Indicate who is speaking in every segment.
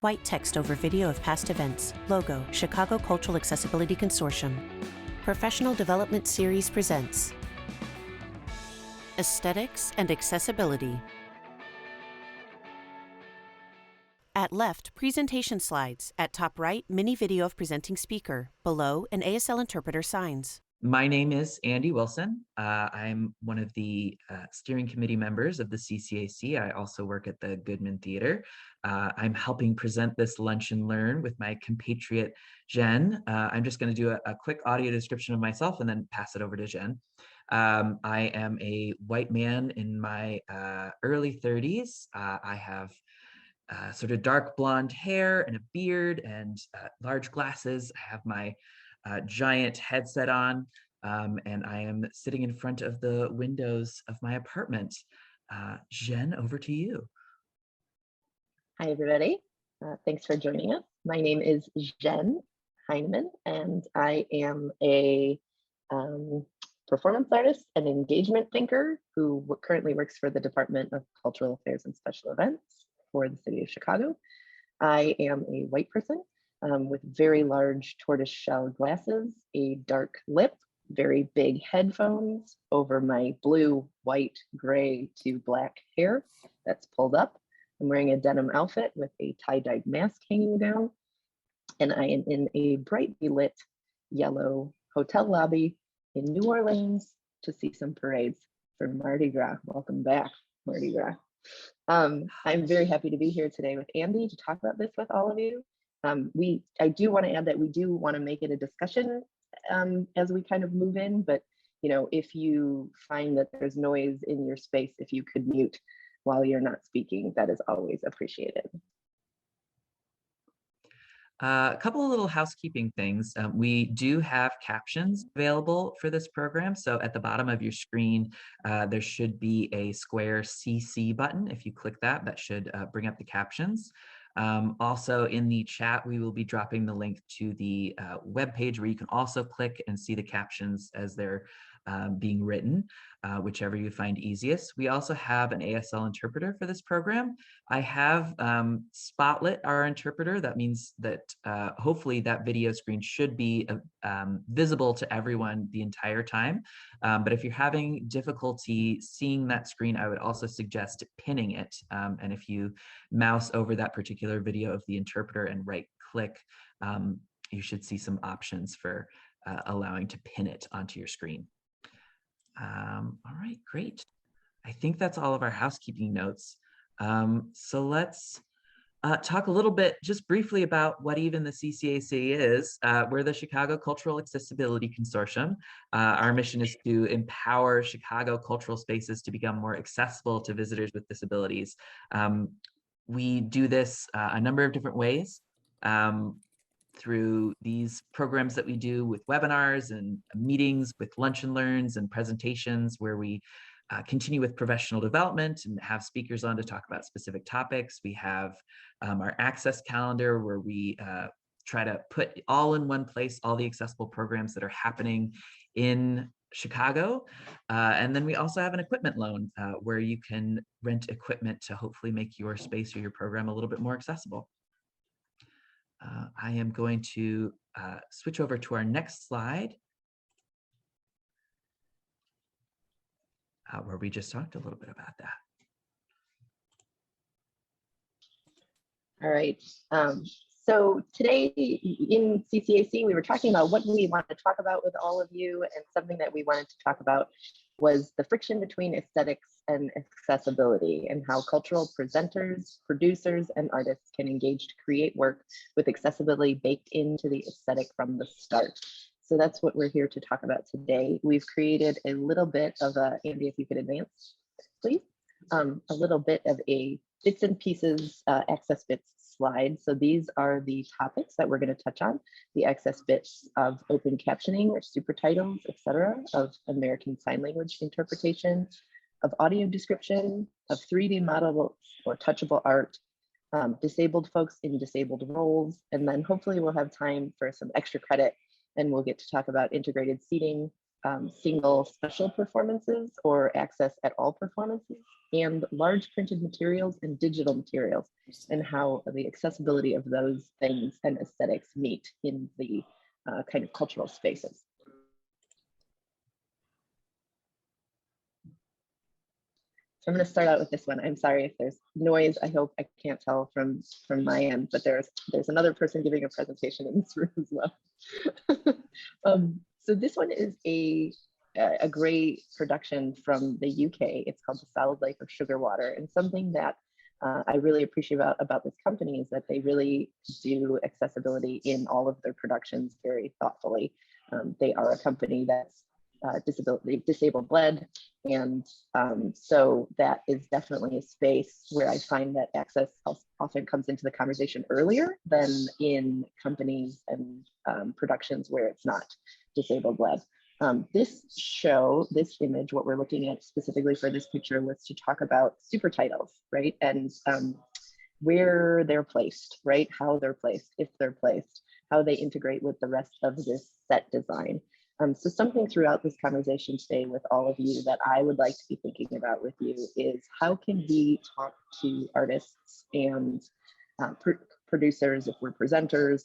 Speaker 1: White text over video of past events. Logo, Chicago Cultural Accessibility Consortium. Professional Development Series presents Aesthetics and Accessibility. At left, presentation slides. At top right, mini video of presenting speaker. Below, an ASL interpreter signs.
Speaker 2: My name is Andy Wilson. I'm one of the steering committee members of the CCAC. I also work at the Goodman Theater. I'm helping present this Lunch and Learn with my compatriot, Zhen. I'm just going to do a quick audio description of myself and then pass it over to Zhen. I am a white man in my early 30s. I have sort of dark blonde hair and a beard and large glasses. I have my giant headset on, and I am sitting in front of the windows of my apartment. Zhen, over to you.
Speaker 3: Hi, everybody. Thanks for joining us. My name is Zhen Heinemann, and I am a performance artist and engagement thinker who currently works for the Department of Cultural Affairs and Special Events for the city of Chicago. I am a white person with very large tortoiseshell glasses, a dark lip, very big headphones over my blue, white, gray to black hair that's pulled up. I'm wearing a denim outfit with a tie-dyed mask hanging down, and I am in a brightly lit yellow hotel lobby in New Orleans to see some parades for Mardi Gras. Welcome back, Mardi Gras. I'm very happy to be here today with Andy to talk about this with all of you. I do want to add that we do want to make it a discussion as we kind of move in, but if you find that there's noise in your space, if you could mute while you're not speaking, that is always appreciated.
Speaker 2: A couple of little housekeeping things. We do have captions available for this program. So at the bottom of your screen, there should be a square CC button. If you click that, that should bring up the captions. Also in the chat, we will be dropping the link to the web page where you can also click and see the captions as they're being written, whichever you find easiest. We also have an ASL interpreter for this program. I have spotlit our interpreter. That means that hopefully that video screen should be visible to everyone the entire time. But if you're having difficulty seeing that screen, I would also suggest pinning it. And if you mouse over that particular video of the interpreter and right click, you should see some options for allowing to pin it onto your screen. All right, great. I think that's all of our housekeeping notes. So let's talk a little bit, just briefly, about what even the CCAC is. We're the Chicago Cultural Accessibility Consortium. Our mission is to empower Chicago cultural spaces to become more accessible to visitors with disabilities. We do this a number of different ways. Through these programs that we do with webinars and meetings with lunch and learns and presentations where we continue with professional development and have speakers on to talk about specific topics. We have our access calendar where we try to put all in one place all the accessible programs that are happening in Chicago. And then we also have an equipment loan where you can rent equipment to hopefully make your space or your program a little bit more accessible. I am going to switch over to our next slide, where we just talked a little bit about that.
Speaker 3: All right. So today in CCAC, we were talking about what we want to talk about with all of you, and something that we wanted to talk about was the friction between aesthetics and accessibility, and how cultural presenters, producers, and artists can engage to create work with accessibility baked into the aesthetic from the start. So that's what we're here to talk about today. We've created a little bit of a, Andy, if you could advance, please, a little bit of a bits and pieces access bits slide. So these are the topics that we're going to touch on: the access bits of open captioning or super titles, etc., of American Sign Language interpretation, of audio description, of 3D model or touchable art, disabled folks in disabled roles, and then hopefully we'll have time for some extra credit and we'll get to talk about integrated seating, single special performances or access at all performances, and large printed materials and digital materials, and how the accessibility of those things and aesthetics meet in the kind of cultural spaces. So I'm going to start out with this one. I'm sorry if there's noise. I hope I can't tell from my end, but there's another person giving a presentation in this room as well. So this one is a great production from the UK. It's called The Solid Life of Sugar Water, and something that I really appreciate about this company is that they really do accessibility in all of their productions very thoughtfully. They are a company that's disabled led, and so that is definitely a space where I find that access often comes into the conversation earlier than in companies and productions where it's not disabled led. This image, what we're looking at specifically for this picture was to talk about super titles, right? And where they're placed, right? How they're placed, if they're placed, how they integrate with the rest of this set design. So something throughout this conversation today with all of you that I would like to be thinking about with you is how can we talk to artists and producers, if we're presenters,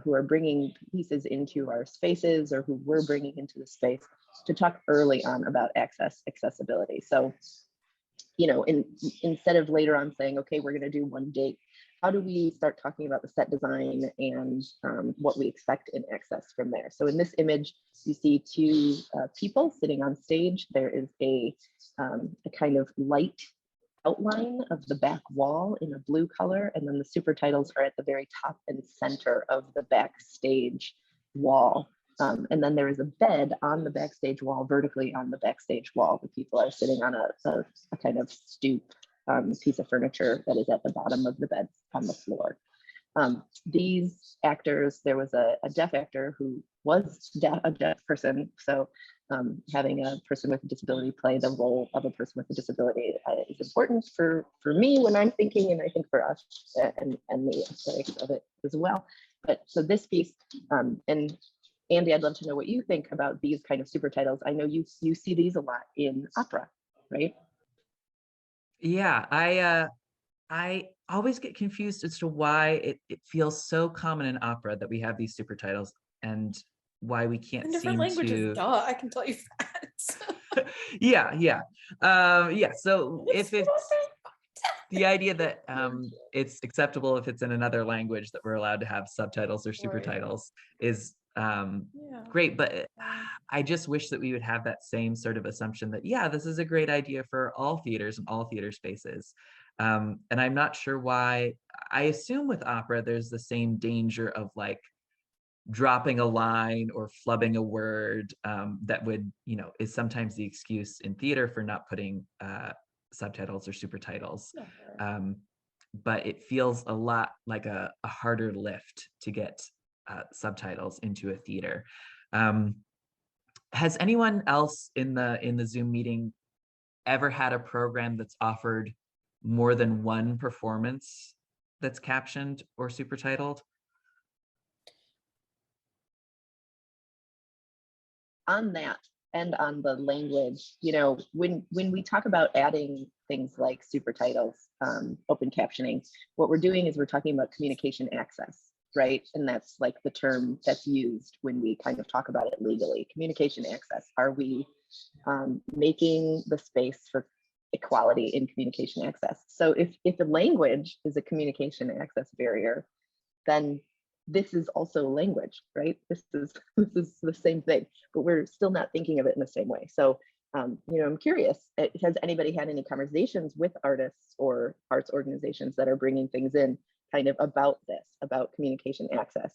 Speaker 3: who are bringing pieces into our spaces or who we're bringing into the space, to talk early on about accessibility. So, you know, instead of later on saying, okay, we're going to do one date, how do we start talking about the set design and what we expect in access from there? So in this image, you see two people sitting on stage. There is a kind of light outline of the back wall in a blue color, and then the super titles are at the very top and center of the backstage wall. And then there is a bed on the backstage wall, vertically on the backstage wall. The people are sitting on a kind of stoop piece of furniture that is at the bottom of the bed on the floor. These actors, there was a deaf actor who was a deaf person. So having a person with a disability play the role of a person with a disability is important for me when I'm thinking, and I think for us and the aesthetics of it as well. But so this piece, and Andy, I'd love to know what you think about these kind of super titles. I know you see these a lot in opera, right?
Speaker 2: Yeah, I always get confused as to why it feels so common in opera that we have these super titles, and why we can't
Speaker 4: in different
Speaker 2: seem
Speaker 4: languages,
Speaker 2: to.
Speaker 4: duh, I can tell you that.
Speaker 2: Yeah. So if it's the idea that it's acceptable if it's in another language that we're allowed to have subtitles or super titles is great, but I just wish that we would have that same sort of assumption that, yeah, this is a great idea for all theaters and all theater spaces. And I'm not sure why. I assume with opera, there's the same danger of like dropping a line or flubbing a word that would, is sometimes the excuse in theater for not putting subtitles or super titles. But it feels a lot like a harder lift to get subtitles into a theater. Has anyone else in the Zoom meeting ever had a program that's offered more than one performance that's captioned or super titled?
Speaker 3: On that and on the language, when we talk about adding things like super titles, open captioning, what we're doing is we're talking about communication access, right? And that's like the term that's used when we kind of talk about it legally. Communication access. Are we making the space for equality in communication access? So if the language is a communication access barrier, then this is also language, right? This is the same thing, but we're still not thinking of it in the same way. So, I'm curious, has anybody had any conversations with artists or arts organizations that are bringing things in kind of about this, about communication access?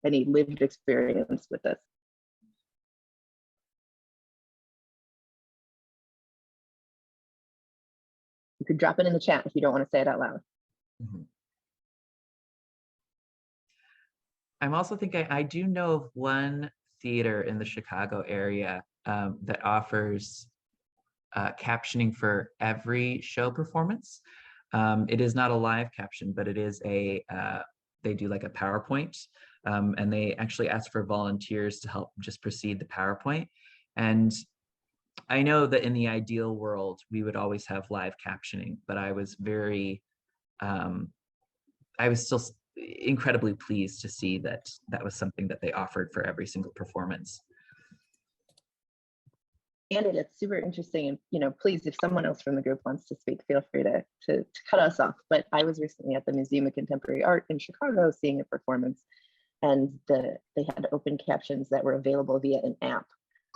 Speaker 3: Any lived experience with this? You could drop it in the chat if you don't want to say it out loud.
Speaker 2: Mm-hmm. I'm also thinking, I do know of one theater in the Chicago area that offers captioning for every show performance. It is not a live caption, but it is a they do like a PowerPoint, and they actually ask for volunteers to help just proceed the PowerPoint. And I know that in the ideal world, we would always have live captioning, but I was still incredibly pleased to see that that was something that they offered for every single performance.
Speaker 3: And it's super interesting, and please, if someone else from the group wants to speak, feel free to cut us off. But I was recently at the Museum of Contemporary Art in Chicago seeing a performance, and they had open captions that were available via an app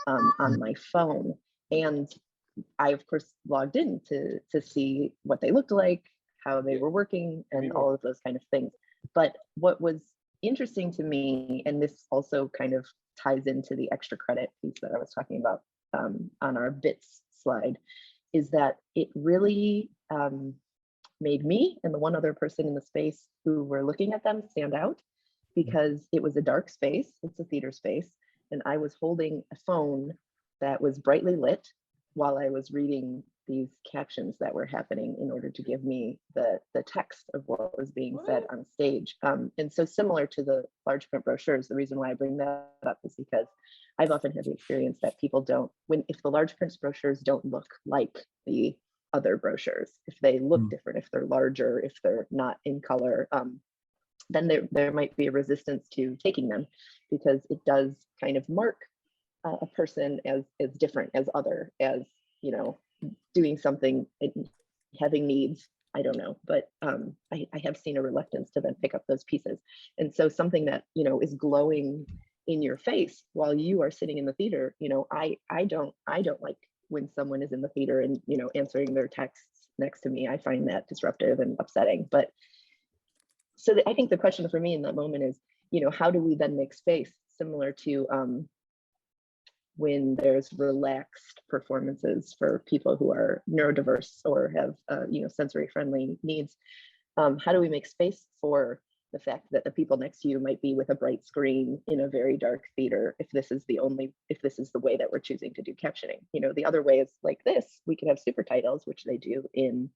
Speaker 3: on my phone. And I, of course, logged in to see what they looked like, how they were working, and all of those kind of things. But what was interesting to me, and this also kind of ties into the extra credit piece that I was talking about on our bits slide, is that it really made me and the one other person in the space who were looking at them stand out, because it was a dark space, it's a theater space, and I was holding a phone that was brightly lit while I was reading these captions that were happening in order to give me the text of what was being said on stage. And so similar to the large print brochures, the reason why I bring that up is because I've often had the experience that people don't, if the large print brochures don't look like the other brochures, if they look different, if they're larger, if they're not in color, then there might be a resistance to taking them, because it does kind of mark a person as different, as other, as doing something, having needs, I don't know, but I have seen a reluctance to then pick up those pieces. And so something that is glowing in your face while you are sitting in the theater, I don't like when someone is in the theater and answering their texts next to me. I find that disruptive and upsetting. But so I think the question for me in that moment is, how do we then make space, similar to when there's relaxed performances for people who are neurodiverse or have sensory friendly needs? How do we make space for the fact that the people next to you might be with a bright screen in a very dark theater, if this is the way that we're choosing to do captioning? The other way is like this: we can have super titles, which they do in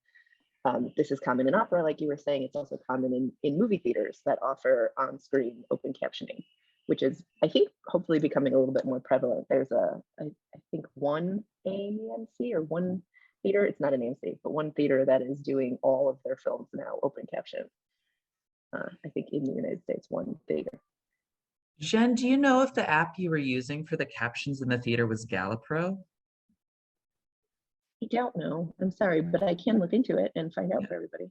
Speaker 3: this is common in opera, like you were saying. It's also common in movie theaters that offer on-screen open captioning, which is, I think, hopefully becoming a little bit more prevalent. There's I think one AMC or one theater, it's not an AMC, but one theater that is doing all of their films now open caption. I think in the United States, one theater.
Speaker 2: Zhen, do you know if the app you were using for the captions in the theater was Galapro?
Speaker 3: I don't know. I'm sorry, but I can look into it and find out for everybody.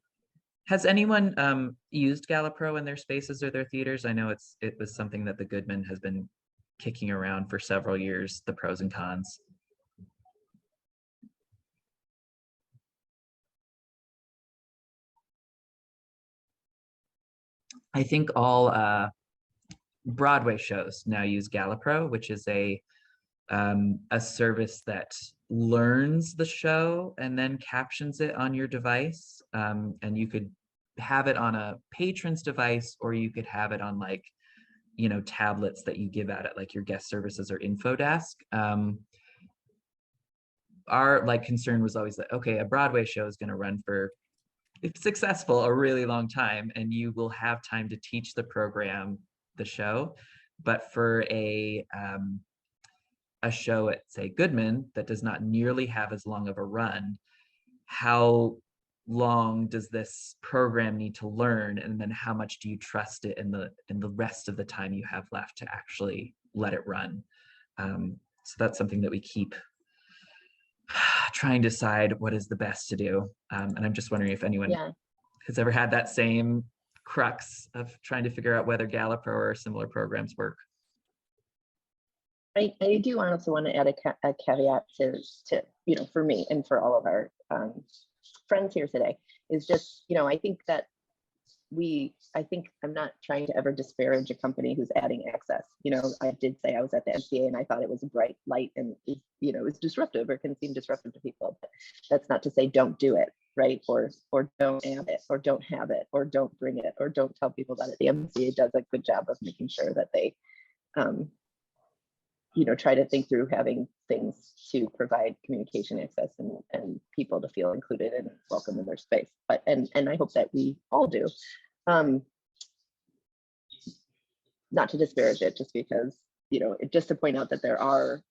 Speaker 2: Has anyone used Galapro in their spaces or their theaters? I know it was something that the Goodman has been kicking around for several years, the pros and cons. I think all Broadway shows now use Galapro, which is a service that learns the show and then captions it on your device. And you could have it on a patron's device, or you could have it on tablets that you give out at like your guest services or info desk. Our concern was always that, okay, a Broadway show is going to run for, if successful, a really long time, and you will have time to teach the program the show. But for a show at, say, Goodman, that does not nearly have as long of a run, how long does this program need to learn, and then how much do you trust it in the rest of the time you have left to actually let it run? So that's something that we keep trying to decide what is the best to do. And I'm just wondering if anyone has ever had that same crux of trying to figure out whether Galapro or similar programs work.
Speaker 3: I do also want to add a caveat to for me and for all of our friends here today, is just, I think that I'm not trying to ever disparage a company who's adding access. I did say I was at the MCA and I thought it was a bright light and it was disruptive, or can seem disruptive to people. But that's not to say don't do it, right? Or don't add it, or don't have it, or don't bring it, or don't tell people about it. The MCA does a good job of making sure that they try to think through having things to provide communication access and people to feel included and welcome in their space. But and I hope that we all do. not to disparage it, just because, just to point out that there are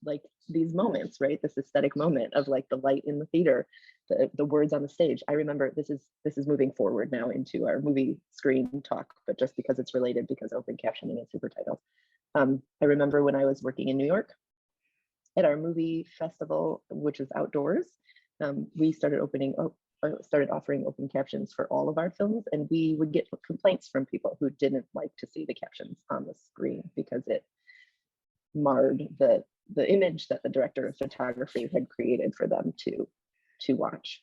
Speaker 3: like these moments, right? This aesthetic moment of like the light in the theater, the words on the stage. I remember this is moving forward now into our movie screen talk, but just because it's related, because open captioning and super titles. I remember when I was working in New York at our movie festival, which was outdoors, we started offering open captions for all of our films, and we would get complaints from people who didn't like to see the captions on the screen because it marred the image that the director of photography had created for them to watch.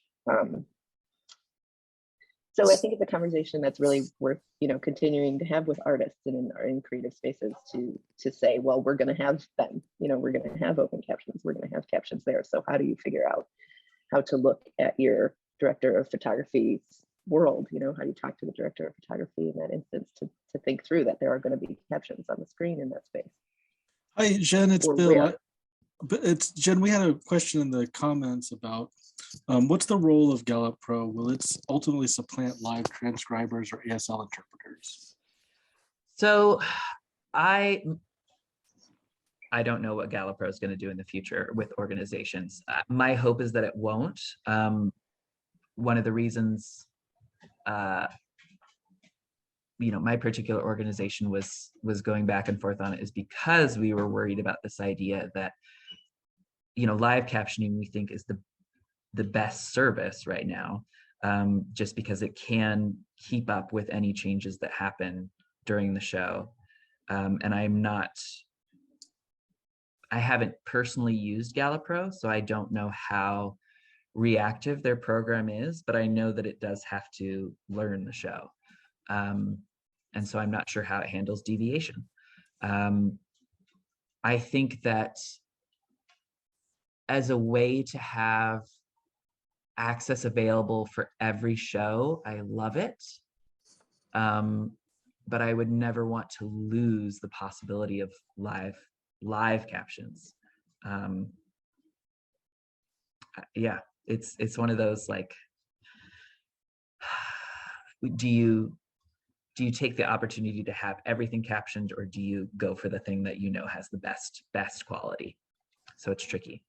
Speaker 3: So I think it's a conversation that's really worth, continuing to have with artists and in creative spaces to say, well, we're going to have them, we're going to have open captions, we're going to have captions there. So how do you figure out how to look at your director of photography's world? How do you talk to the director of photography in that instance to think through that there are going to be captions on the screen in that space?
Speaker 5: Hi, Zhen, it's
Speaker 3: Or
Speaker 5: Bill.
Speaker 3: where?
Speaker 5: It's Jen. We had a question in the comments about what's the role of Galapro? Will it ultimately supplant live transcribers or ASL interpreters?
Speaker 2: So I don't know what Galapro is going to do in the future with organizations. My hope is that it won't. One of the reasons, my particular organization was going back and forth on it is because we were worried about this idea that, live captioning we think is the best service right now, just because it can keep up with any changes that happen during the show. And I haven't personally used Galapro, so I don't know how reactive their program is, but I know that it does have to learn the show. And so I'm not sure how it handles deviation. I think that as a way to have access available for every show, I love it. But I would never want to lose the possibility of live captions. Yeah, it's one of those, like, do you take the opportunity to have everything captioned, or do you go for the thing that has the best quality? So it's tricky.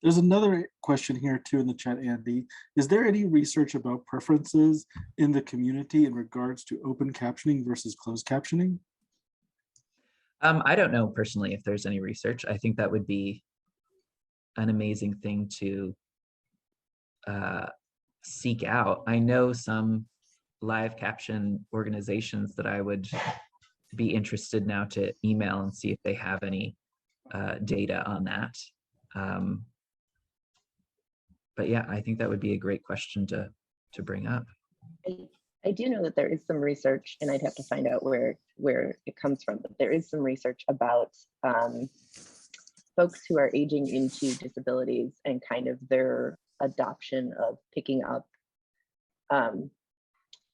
Speaker 5: There's another question here too in the chat, Andy. Is there any research about preferences in the community in regards to open captioning versus closed captioning?
Speaker 2: I don't know personally if there's any research. I think that would be an amazing thing to seek out. I know some live caption organizations that I would be interested now to email and see if they have any data on that. But yeah, I think that would be a great question to bring up.
Speaker 3: I do know that there is some research, and I'd have to find out where it comes from, but there is some research about folks who are aging into disabilities and kind of their adoption of picking up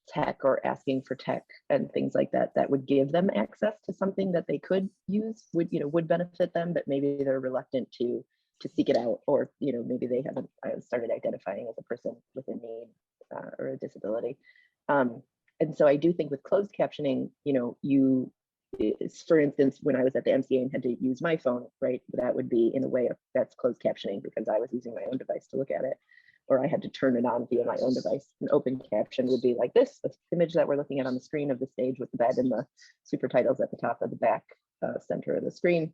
Speaker 3: tech or asking for tech and things like that would give them access to something that they could use, would benefit them, but maybe they're reluctant to seek it out, or maybe they haven't started identifying as a person with a need or a disability. And so I do think with closed captioning, for instance, when I was at the MCA and had to use my phone, right, that would be in a way that's closed captioning because I was using my own device to look at it, or I had to turn it on via my own device. An open caption would be like this image that we're looking at on the screen of the stage with the bed and the super titles at the top of the back center of the screen,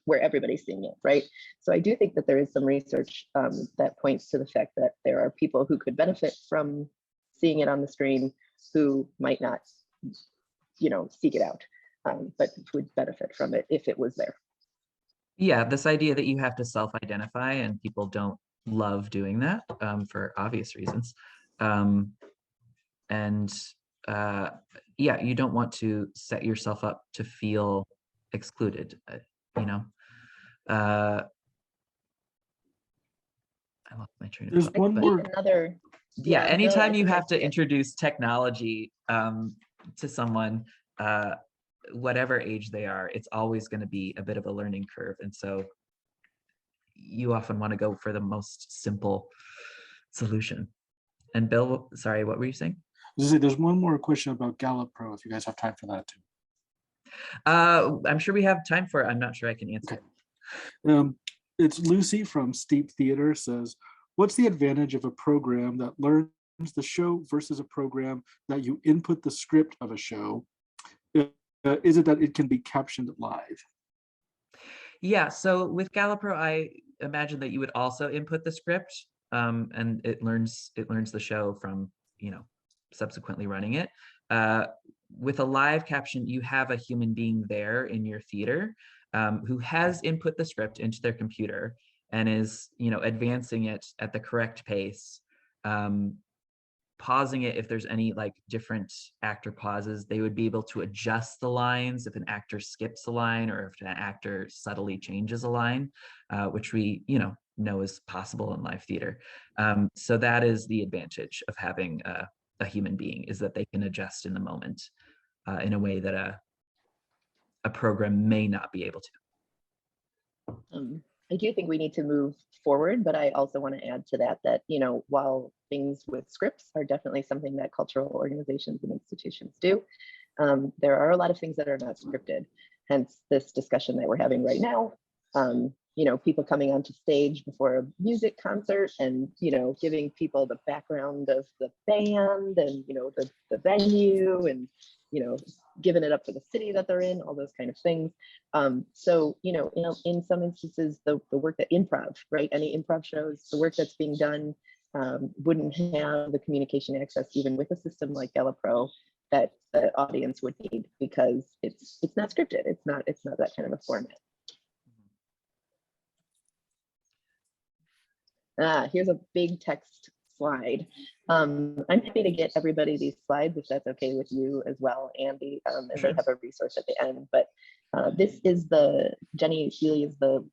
Speaker 3: where everybody's seeing it, right? So I do think that there is some research that points to the fact that there are people who could benefit from seeing it on the screen who might not, seek it out, but would benefit from it if it was there.
Speaker 2: Yeah, this idea that you have to self-identify, and people don't love doing that for obvious reasons. Yeah, you don't want to set yourself up to feel excluded, I lost my train of
Speaker 5: There's
Speaker 2: thought.
Speaker 5: one more.
Speaker 2: Yeah, anytime you have to
Speaker 3: introduce
Speaker 2: introduce technology to someone, whatever age they are, it's always going to be a bit of a learning curve. And so you often want to go for the most simple solution. And Bill, sorry, what were you saying?
Speaker 5: There's one more question about Galapro, if you guys have time for that too.
Speaker 2: I'm sure we have time for it. I'm not sure I can answer.
Speaker 5: Okay. It's Lucy from Steep Theater says, what's the advantage of a program that learns the show versus a program that you input the script of a show? Is it that it can be captioned live?
Speaker 2: Yeah, so with Galapro, I imagine that you would also input the script, and it learns the show from, subsequently running it. With a live caption, you have a human being there in your theater who has input the script into their computer and is, advancing it at the correct pace, pausing it if there's any like different actor pauses. They would be able to adjust the lines if an actor skips a line or if an actor subtly changes a line, which we know is possible in live theater. So that is the advantage of having a human being, is that they can adjust in the moment in a way that a program may not be able to.
Speaker 3: I do think we need to move forward, but I also want to add to that, while things with scripts are definitely something that cultural organizations and institutions do, there are a lot of things that are not scripted. Hence this discussion that we're having right now. People coming onto stage before a music concert and, giving people the background of the band and, the venue and, giving it up for the city that they're in, all those kind of things. So, in some instances, the work that improv, right? Any improv shows, the work that's being done wouldn't have the communication access, even with a system like Galapro, that the audience would need, because it's not scripted. It's not that kind of a format. Here's a big text slide. I'm happy to get everybody these slides if that's okay with you as well, Andy, and they have a resource at the end. But this is Jenny Healy is the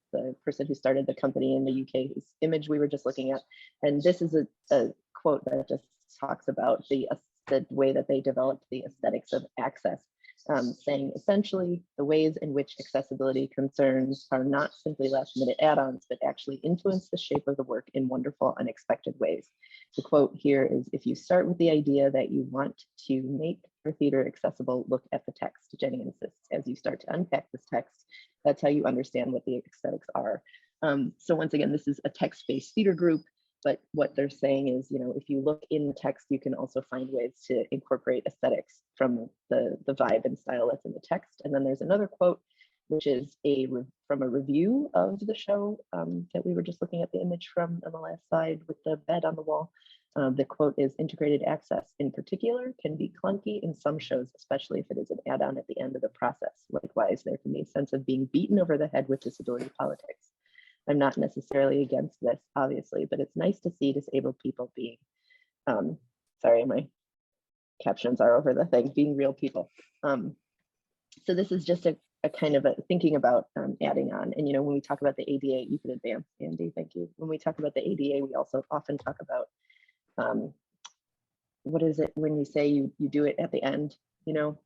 Speaker 3: person who started the company in the UK, whose image we were just looking at. And this is a quote that just talks about the way that they developed the aesthetics of access. Saying essentially the ways in which accessibility concerns are not simply last-minute add-ons, but actually influence the shape of the work in wonderful, unexpected ways. The quote here is, if you start with the idea that you want to make your theater accessible, look at the text. Jenny insists, as you start to unpack this text, that's how you understand what the aesthetics are. So once again, this is a text-based theater group. But what they're saying is, if you look in text, you can also find ways to incorporate aesthetics from the vibe and style that's in the text. And then there's another quote, which is from a review of the show that we were just looking at the image from on the last slide with the bed on the wall. The quote is, integrated access in particular can be clunky in some shows, especially if it is an add-on at the end of the process. Likewise, there can be a sense of being beaten over the head with disability politics. I'm not necessarily against this, obviously, but it's nice to see disabled people being, sorry, my captions are over the thing, being real people. So this is just a kind of a thinking about adding on. And, when we talk about the ADA, you can advance, Andy, thank you. When we talk about the ADA, we also often talk about, what is it when you say you do it at the end, you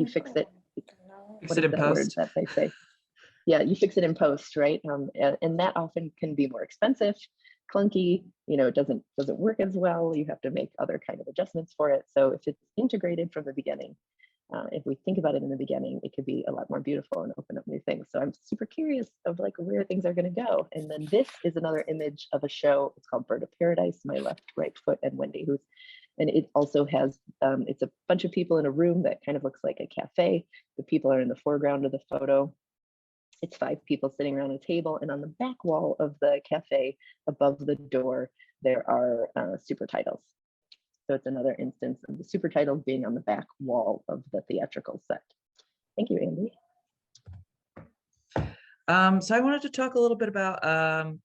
Speaker 3: fix it.
Speaker 2: Fix it in post.
Speaker 3: That they say. Yeah, you fix it in post, right? And that often can be more expensive, clunky, it doesn't work as well. You have to make other kind of adjustments for it. So if it's integrated from the beginning, if we think about it in the beginning, it could be a lot more beautiful and open up new things. So I'm super curious of where things are going to go. And then this is another image of a show. It's called Bird of Paradise, My Left, Right Foot, and Wendy, and it also has, it's a bunch of people in a room that kind of looks like a cafe. The people are in the foreground of the photo. It's 5 people sitting around a table, and on the back wall of the cafe above the door, there are super titles. So it's another instance of the super titles being on the back wall of the theatrical set. Thank you, Andy.
Speaker 2: So I wanted to talk a little bit about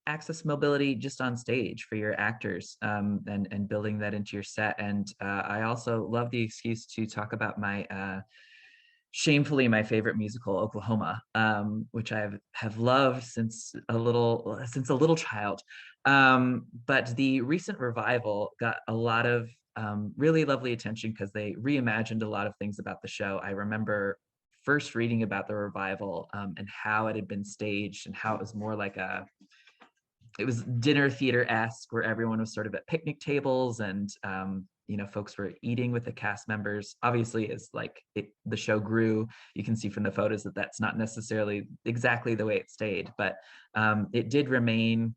Speaker 2: access mobility just on stage for your actors, and building that into your set. And I also love the excuse to talk about my shamefully my favorite musical, Oklahoma, which I have loved since a little child. But the recent revival got a lot of really lovely attention because they reimagined a lot of things about the show. I remember first reading about the revival and how it had been staged and how it was more like it was dinner theater-esque, where everyone was sort of at picnic tables, and folks were eating with the cast members. Obviously, as the show grew, you can see from the photos that that's not necessarily exactly the way it stayed, but it did remain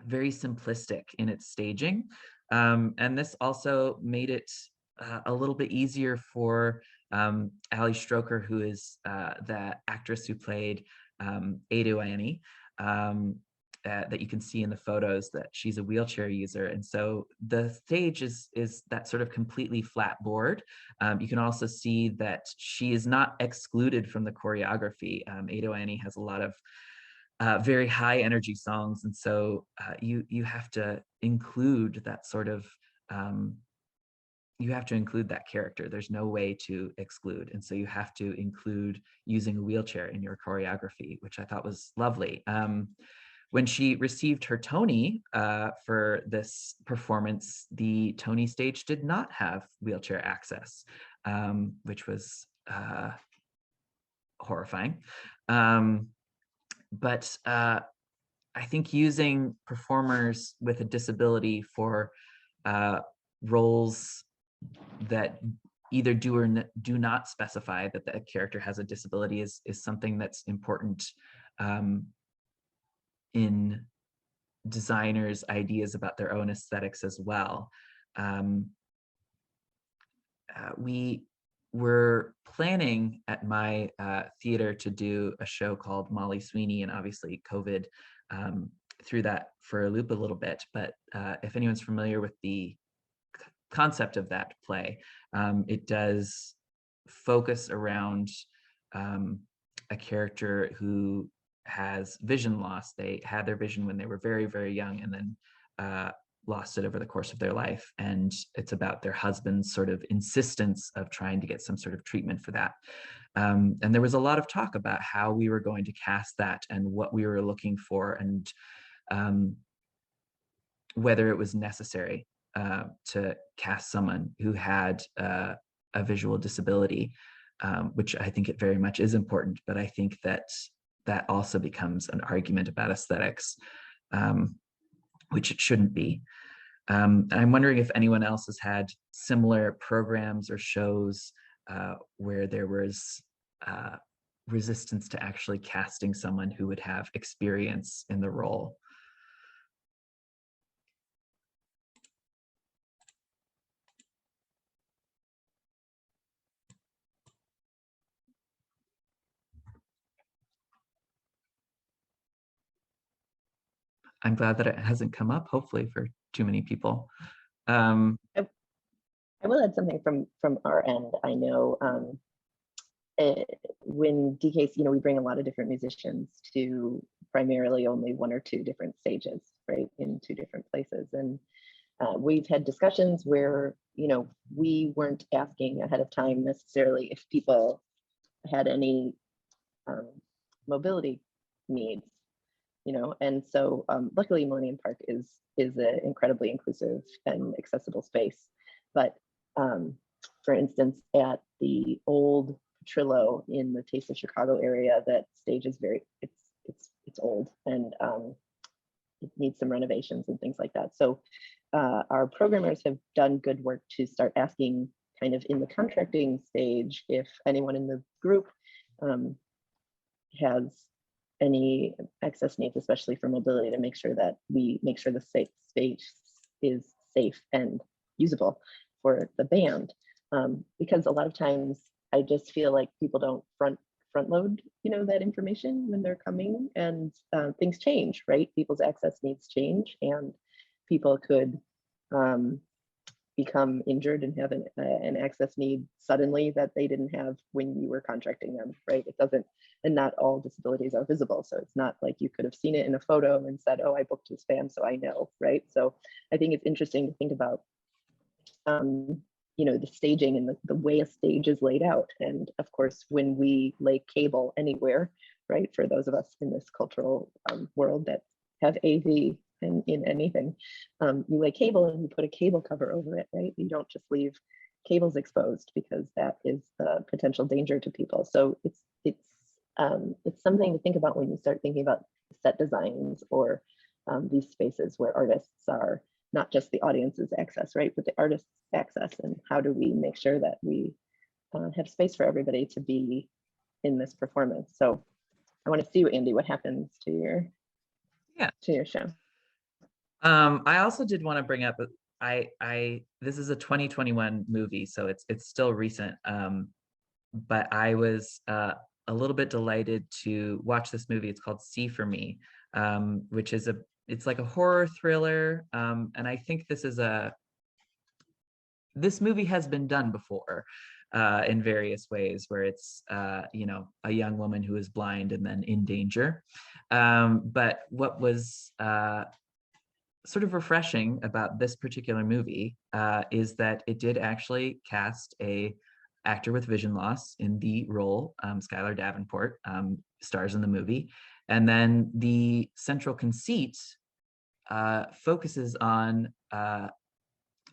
Speaker 2: very simplistic in its staging. And this also made it a little bit easier for Ali Stroker, who is the actress who played Ado Annie, that you can see in the photos, that she's a wheelchair user. And so the stage is that sort of completely flat board. You can also see that she is not excluded from the choreography. Ado Annie has a lot of very high energy songs, and so you have to include that sort of you have to include that character. There's no way to exclude, and so you have to include using a wheelchair in your choreography, which I thought was lovely. When she received her Tony for this performance, the Tony stage did not have wheelchair access, which was horrifying. But I think using performers with a disability for roles that either do or do not specify that the character has a disability is something that's important in designers' ideas about their own aesthetics as well. We were planning at my theater to do a show called Molly Sweeney, and obviously COVID threw that for a loop a little bit. But if anyone's familiar with the concept of that play, it does focus around a character who has vision loss. They had their vision when they were very, very young, and then lost it over the course of their life. And it's about their husband's sort of insistence of trying to get some sort of treatment for that. And there was a lot of talk about how we were going to cast that and what we were looking for, and whether it was necessary to cast someone who had a visual disability, which I think it very much is important. But I think that that also becomes an argument about aesthetics, which it shouldn't be. I'm wondering if anyone else has had similar programs or shows where there was resistance to actually casting someone who would have experience in the role. I'm glad that it hasn't come up, hopefully, for too many people.
Speaker 3: I will add something from our end. I know when DKC, we bring a lot of different musicians to primarily only one or two different stages, right, in two different places. And we've had discussions where, we weren't asking ahead of time necessarily if people had any mobility needs, and so luckily Millennium Park is an incredibly inclusive and accessible space. But for instance, at the old Trillo in the Taste of Chicago area, that stage is it's old, and it needs some renovations and things like that. So our programmers have done good work to start asking kind of in the contracting stage if anyone in the group has any excess needs, especially for mobility, to make sure that we make sure the space is safe and usable for the band. Because a lot of times I just feel like people don't front load, that information when they're coming, and things change, right? People's access needs change, and people could become injured and have an access need suddenly that they didn't have when you were contracting them, right? It doesn't, and not all disabilities are visible. So it's not like you could have seen it in a photo and said, oh, I booked this band, so I know, right? So I think it's interesting to think about, the staging and the way a stage is laid out. And of course, when we lay cable anywhere, right, for those of us in this cultural world that have AV in anything, you lay cable and you put a cable cover over it, right? You don't just leave cables exposed, because that is a potential danger to people. So it's something to think about when you start thinking about set designs or these spaces where artists are not just the audience's access, right, but the artist's access, and how do we make sure that we have space for everybody to be in this performance. So I want to see, Andy, what happens to your show.
Speaker 2: I also did want to bring up, this is a 2021 movie, so it's still recent. But I was a little bit delighted to watch this movie. It's called See for Me, which is it's like a horror thriller. And I think this movie has been done before in various ways, where it's you know, a young woman who is blind and then in danger. But what was sort of refreshing about this particular movie is that it did actually cast a actor with vision loss in the role. Skylar Davenport stars in the movie, and then the central conceit focuses on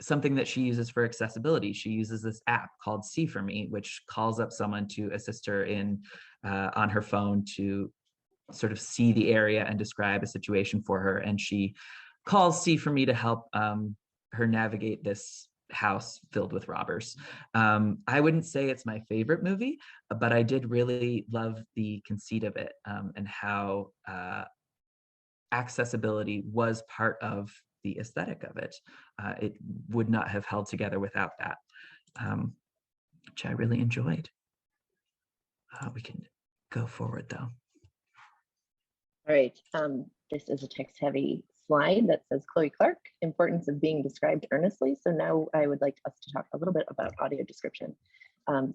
Speaker 2: something that she uses for accessibility. She uses this app called See for Me, which calls up someone to assist her in on her phone to sort of see the area and describe a situation for her. And she calls See for Me to help her navigate this house filled with robbers. I wouldn't say it's my favorite movie, but I did really love the conceit of it, and how accessibility was part of the aesthetic of it. It would not have held together without that, which I really enjoyed. We can go forward though.
Speaker 3: All right, this is a text-heavy slide that says Chloe Clark, importance of being described earnestly. So now I would like us to talk a little bit about audio description.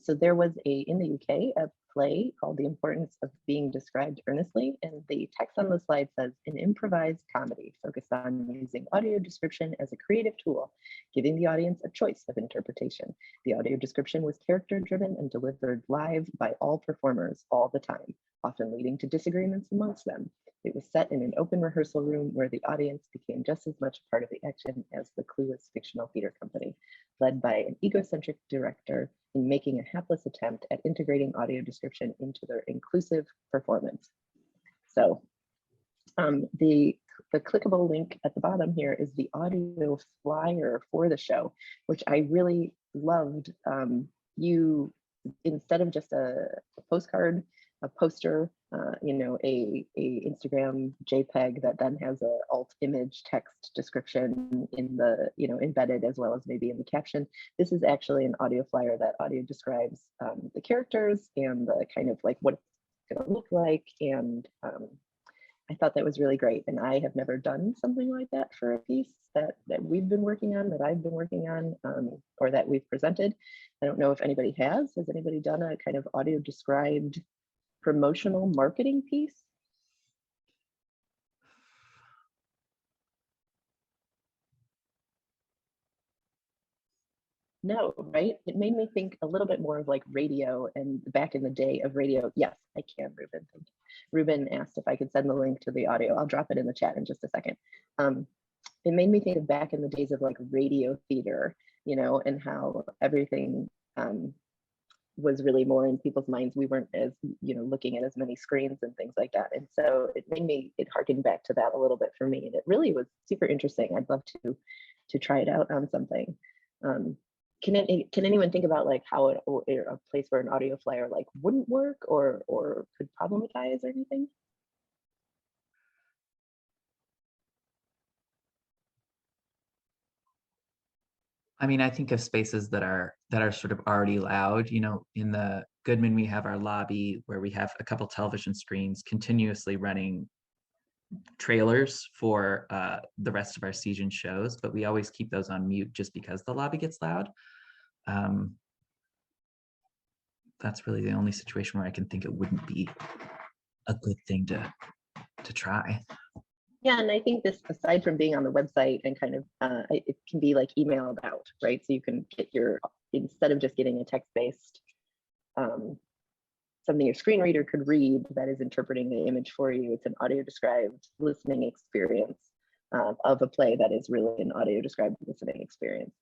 Speaker 3: So there was in the UK, a play called The Importance of Being Described Earnestly. And the text on the slide says, an improvised comedy focused on using audio description as a creative tool, giving the audience a choice of interpretation. The audio description was character-driven and delivered live by all performers all the time, often leading to disagreements amongst them. It was set in an open rehearsal room where the audience became just as much part of the action as the clueless fictional theater company, led by an egocentric director in making a hapless attempt at integrating audio description into their inclusive performance. So the clickable link at the bottom here is the audio flyer for the show, which I really loved. You, instead of just a postcard, a poster, you know, a Instagram JPEG that then has a alt image text description in the, you know, embedded as well as maybe in the caption. This is actually an audio flyer that audio describes the characters and the kind of like what it's going to look like. And I thought that was really great. And I have never done something like that for a piece that we've been working on, that I've been working on, or that we've presented. I don't know if anybody has. Has anybody done a kind of audio described promotional marketing piece? No, right? It made me think a little bit more of like radio and back in the day of radio. Yes, I can, Ruben. Thank you. Ruben asked if I could send the link to the audio. I'll drop it in the chat in just a second. It made me think of back in the days of like radio theater, you know, and how everything was really more in people's minds. We weren't as, you know, looking at as many screens and things like that. And so it harkened back to that a little bit for me. And it really was super interesting. I'd love to try it out on something. Can anyone think about like how a place where an audio flyer like wouldn't work or could problematize or anything?
Speaker 2: I mean, I think of spaces that are sort of already loud. You know, in the Goodman, we have our lobby where we have a couple television screens continuously running trailers for the rest of our season shows, but we always keep those on mute just because the lobby gets loud. That's really the only situation where I can think it wouldn't be a good thing to try.
Speaker 3: Yeah, and I think this, aside from being on the website and kind of, it can be like emailed out, right? So you can get instead of just getting a text-based, something your screen reader could read that is interpreting the image for you. It's an audio described listening experience of a play that is really an audio described listening experience.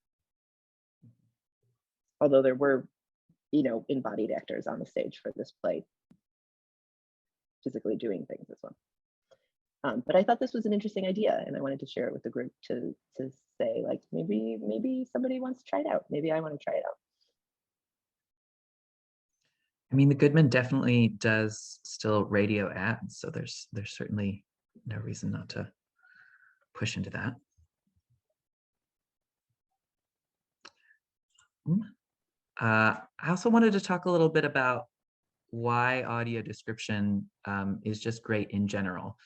Speaker 3: Although there were, you know, embodied actors on the stage for this play, physically doing things as well. But I thought this was an interesting idea, and I wanted to share it with the group to say, like, maybe somebody wants to try it out. Maybe I want to try it out.
Speaker 2: I mean, the Goodman definitely does still radio ads, so there's certainly no reason not to push into that. I also wanted to talk a little bit about why audio description is just great in general.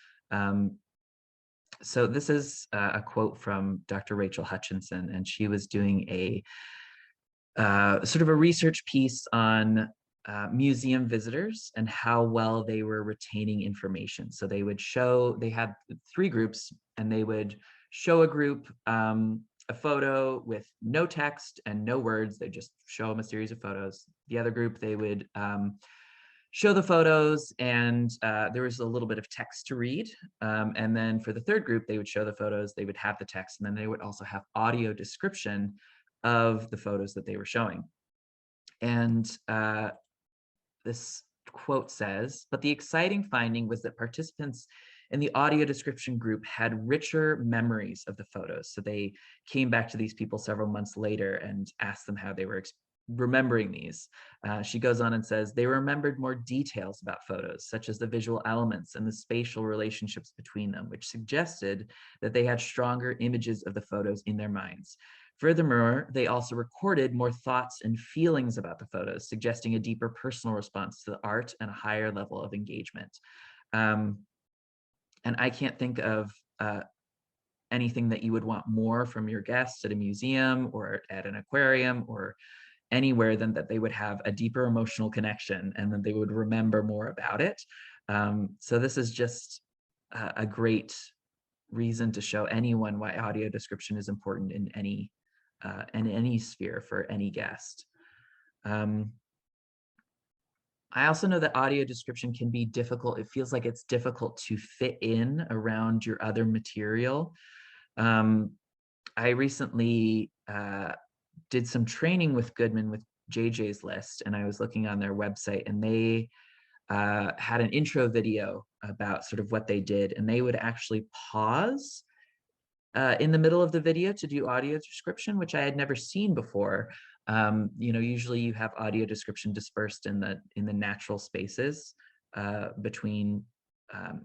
Speaker 2: So this is a quote from Dr. Rachel Hutchinson, and she was doing a sort of a research piece on museum visitors and how well they were retaining information. So they had 3 groups, and they would show a group a photo with no text and no words. They just show them a series of photos. The other group, they would show the photos, and there was a little bit of text to read. And then for the third group, they would show the photos, they would have the text, and then they would also have audio description of the photos that they were showing. And this quote says, "But the exciting finding was that participants in the audio description group had richer memories of the photos." So they came back to these people several months later and asked them how they were remembering these. She goes on and says, "They remembered more details about photos, such as the visual elements and the spatial relationships between them, which suggested that they had stronger images of the photos in their minds. Furthermore, they also recorded more thoughts and feelings about the photos, suggesting a deeper personal response to the art and a higher level of engagement." And I can't think of anything that you would want more from your guests at a museum or at an aquarium or anywhere than that they would have a deeper emotional connection and then they would remember more about it. So this is just a great reason to show anyone why audio description is important in any sphere for any guest. I also know that audio description can be difficult. It feels like it's difficult to fit in around your other material. I recently did some training with Goodman with JJ's List, and I was looking on their website, and they had an intro video about sort of what they did, and they would actually pause in the middle of the video to do audio description, which I had never seen before. Usually you have audio description dispersed in the natural spaces between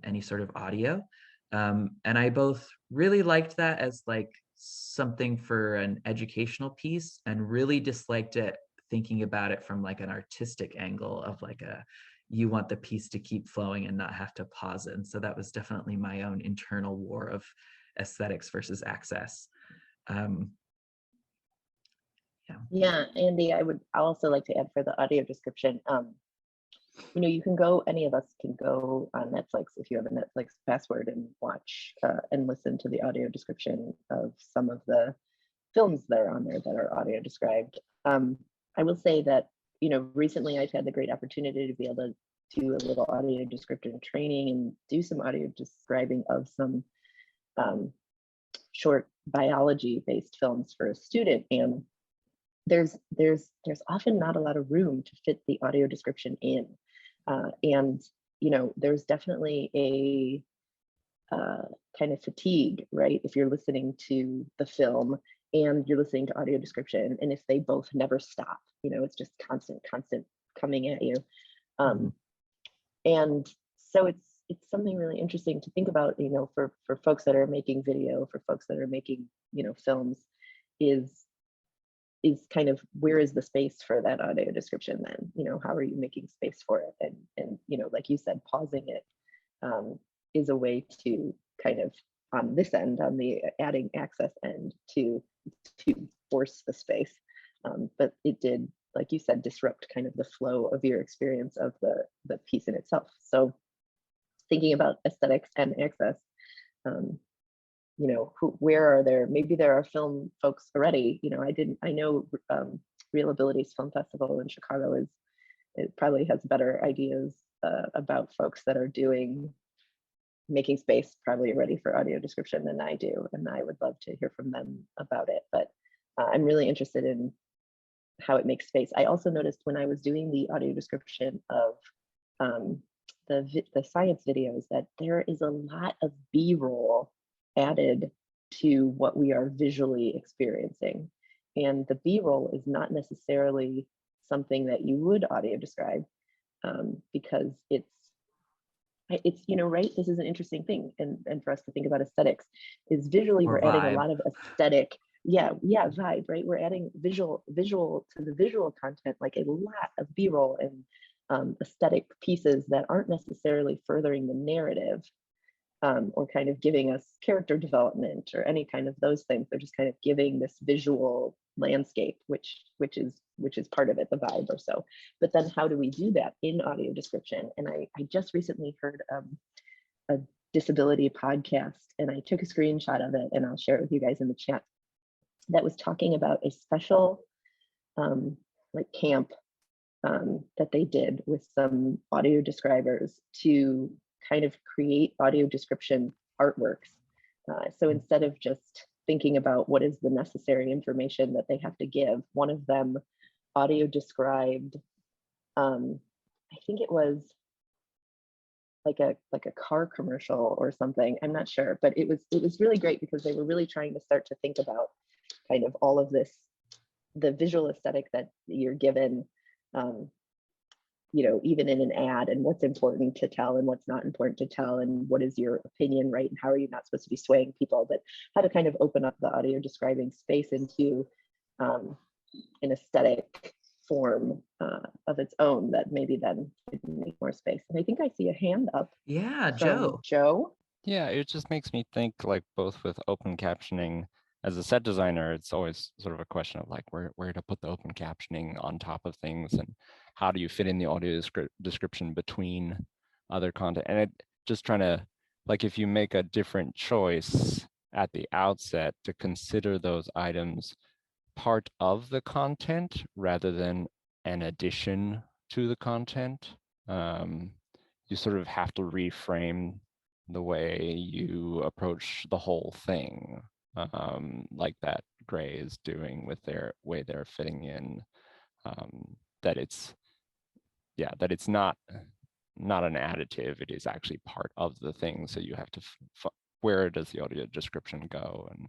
Speaker 2: any sort of audio. And I both really liked that as like something for an educational piece and really disliked it thinking about it from like an artistic angle of like you want the piece to keep flowing and not have to pause it. And so that was definitely my own internal war of aesthetics versus access.
Speaker 3: Yeah, Andy, I would also like to add for the audio description. You can go, any of us can go on Netflix if you have a Netflix password and watch and listen to the audio description of some of the films that are on there that are audio described. I will say that, recently I've had the great opportunity to be able to do a little audio description training and do some audio describing of some short biology-based films for a student. And there's often not a lot of room to fit the audio description in. And there's definitely a kind of fatigue, right? If you're listening to the film and you're listening to audio description, and if they both never stop, it's just constant coming at you. And so it's something really interesting to think about, for folks that are making video, for folks that are making, films, is kind of, where is the space for that audio description then? How are you making space for it? And like you said, pausing it is a way to kind of, on this end, on the adding access end, to force the space. But it did, like you said, disrupt kind of the flow of your experience of the piece in itself. So thinking about aesthetics and access, where are there, maybe there are film folks already, I know Real Abilities Film Festival in Chicago it probably has better ideas about folks that are making space probably ready for audio description than I do. And I would love to hear from them about it. But I'm really interested in how it makes space. I also noticed when I was doing the audio description of the science videos, that there is a lot of B-roll added to what we are visually experiencing. And the B-roll is not necessarily something that you would audio describe, because it's, you know, right, this is an interesting thing, and for us to think about aesthetics is visually,
Speaker 2: Or
Speaker 3: we're adding
Speaker 2: vibe.
Speaker 3: a lot of aesthetic, vibe, right? We're adding visual to the visual content, like a lot of B-roll and aesthetic pieces that aren't necessarily furthering the narrative, or kind of giving us character development or any kind of those things. They're just kind of giving this visual landscape, which is part of it, the vibe or so. But then how do we do that in audio description? And I just recently heard a disability podcast, and I took a screenshot of it, and I'll share it with you guys in the chat, that was talking about a special like camp that they did with some audio describers to kind of create audio description artworks. So instead of just thinking about what is the necessary information that they have to give, one of them audio described, I think it was like a car commercial or something, I'm not sure, but it was really great because they were really trying to start to think about kind of all of this, the visual aesthetic that you're given, you know, even in an ad, and what's important to tell and what's not important to tell, and what is your opinion, right? And how are you not supposed to be swaying people, but how to kind of open up the audio describing space into an aesthetic form of its own that maybe then could make more space. And I think I see a hand up.
Speaker 2: Yeah,
Speaker 3: from
Speaker 2: Joe.
Speaker 3: Joe.
Speaker 6: Yeah, it just makes me think, like, both with open captioning, as a set designer, it's always sort of a question of like where to put the open captioning on top of things, and how do you fit in the audio description between other content. And it just trying to, like, if you make a different choice at the outset to consider those items part of the content rather than an addition to the content, you sort of have to reframe the way you approach the whole thing, like that Gray is doing with their way they're fitting in, that it's not an additive, it is actually part of the thing. So you have to, where does the audio description go? And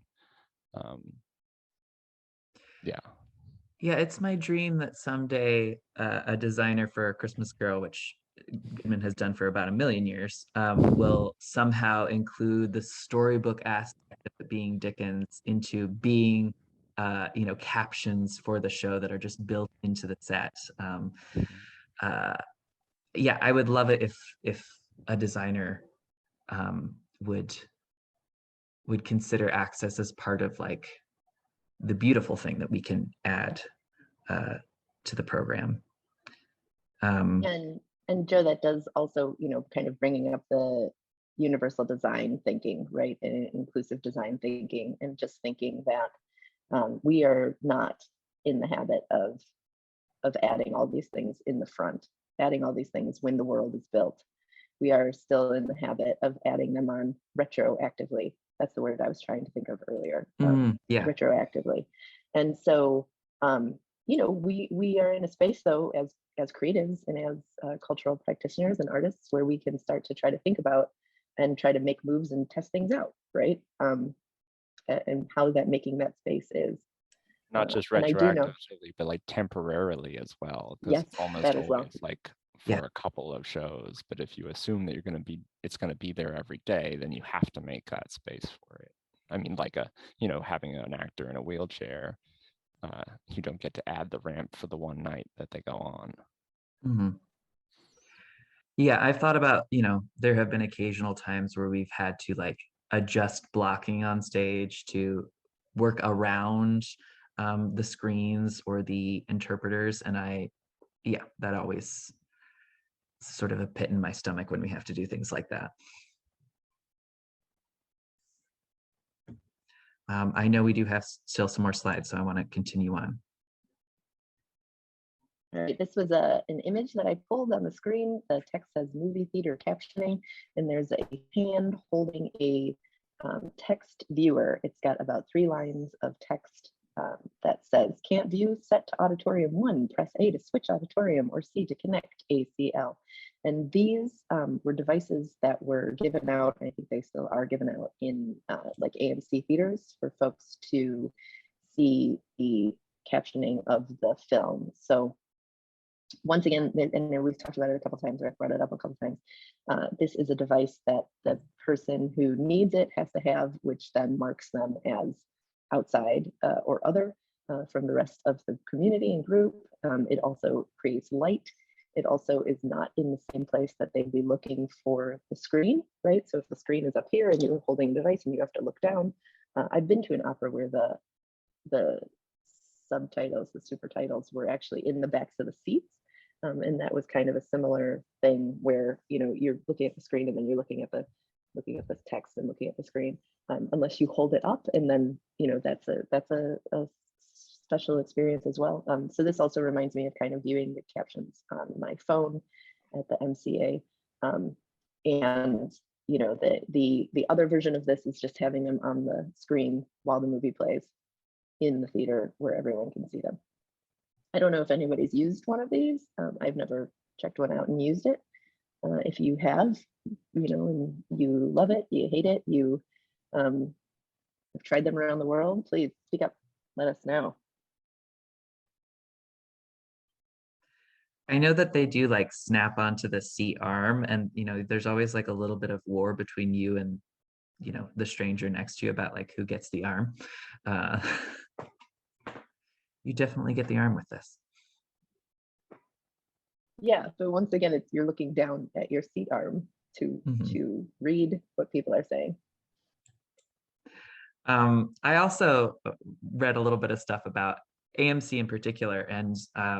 Speaker 2: Yeah, it's my dream that someday a designer for A Christmas Carol, which Goodman has done for about 1 million years, will somehow include the storybook aspect of it being Dickens into being, you know, captions for the show that are just built into the set. Yeah, I would love it if a designer would consider access as part of like the beautiful thing that we can add to the program.
Speaker 3: And Joe, that does also, you know, kind of bringing up the universal design thinking, right? And inclusive design thinking, and just thinking that we are not in the habit of adding all these things in the front, adding all these things when the world is built. We are still in the habit of adding them on retroactively. That's the word I was trying to think of earlier.
Speaker 2: Yeah.
Speaker 3: Retroactively. And so, you know, we are in a space though, as creatives and as cultural practitioners and artists, where we can start to try to think about and try to make moves and test things out, right? And how that making that space is.
Speaker 6: not just
Speaker 3: and I do know-
Speaker 6: retroactively, but like temporarily as well. Because
Speaker 3: Yes,
Speaker 6: it's almost
Speaker 3: that as well.
Speaker 6: always like for a couple of shows. But if you assume that it's going to be there every day, then you have to make that space for it. I mean, like having an actor in a wheelchair, you don't get to add the ramp for the one night that they go on.
Speaker 2: Mm-hmm. Yeah, I've thought about, there have been occasional times where we've had to like adjust blocking on stage to work around the screens or the interpreters. And that always sort of a pit in my stomach when we have to do things like that. I know we do have still some more slides, so I want to continue on.
Speaker 3: All right, this was an image that I pulled on the screen. The text says movie theater captioning, and there's a hand holding a text viewer. It's got about 3 lines of text that says, can't view, set to auditorium 1, press A to switch auditorium, or C to connect ACL. And these were devices that were given out, I think they still are given out in like AMC theaters for folks to see the captioning of the film. So once again, and we've talked about it a couple times, or I've brought it up a couple times, this is a device that the person who needs it has to have, which then marks them as outside or other from the rest of the community and group. It also creates light. It also is not in the same place that they'd be looking for the screen, right? So if the screen is up here and you're holding a device and you have to look down, I've been to an opera where the subtitles, the super titles, were actually in the backs of the seats. And that was kind of a similar thing where, you know, you're looking at the screen and then you're looking at the text and looking at the screen, unless you hold it up, and then, you know, that's a special experience as well. So this also reminds me of kind of viewing the captions on my phone at the MCA. And, you know, the other version of this is just having them on the screen while the movie plays in the theater where everyone can see them. I don't know if anybody's used one of these. I've never checked one out and used it. If you have, you know, and you love it, you hate it, you have tried them around the world, please speak up, let us know.
Speaker 2: I know that they do like snap onto the seat arm, and you know, there's always like a little bit of war between you and, you know, the stranger next to you about like who gets the arm. You definitely get the arm with this.
Speaker 3: Yeah, but once again, you're looking down at your seat arm to read what people are saying.
Speaker 2: I also read a little bit of stuff about AMC in particular, and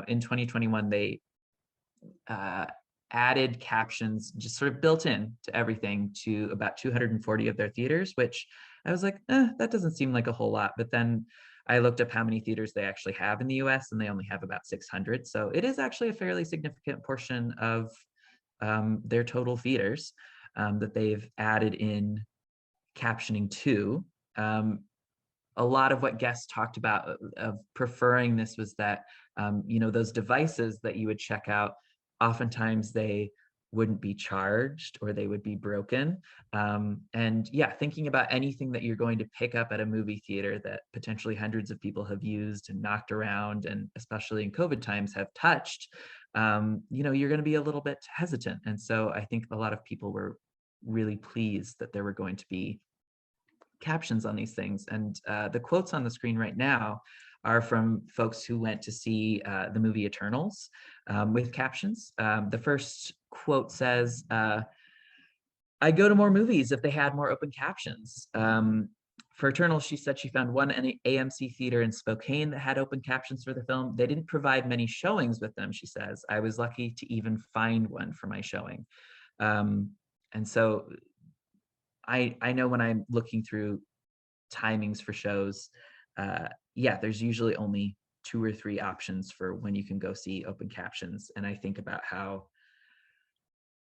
Speaker 2: in 2021 they added captions just sort of built in to everything to about 240 of their theaters, which I was like, that doesn't seem like a whole lot. But then I looked up how many theaters they actually have in the US, and they only have about 600. So it is actually a fairly significant portion of their total theaters that they've added in captioning to. A lot of what guests talked about of preferring this was that, you know, those devices that you would check out, oftentimes they wouldn't be charged or they would be broken. And yeah, thinking about anything that you're going to pick up at a movie theater that potentially hundreds of people have used and knocked around, and especially in COVID times have touched, you know, you're going to be a little bit hesitant. And so I think a lot of people were really pleased that there were going to be captions on these things. And the quotes on the screen right now are from folks who went to see the movie Eternals with captions. The first quote says, "I go to more movies if they had more open captions." For Eternals, she said she found one AMC theater in Spokane that had open captions for the film. They didn't provide many showings with them, she says. I was lucky to even find one for my showing. And so I know when I'm looking through timings for shows, yeah, there's usually only 2 or 3 options for when you can go see open captions. And I think about how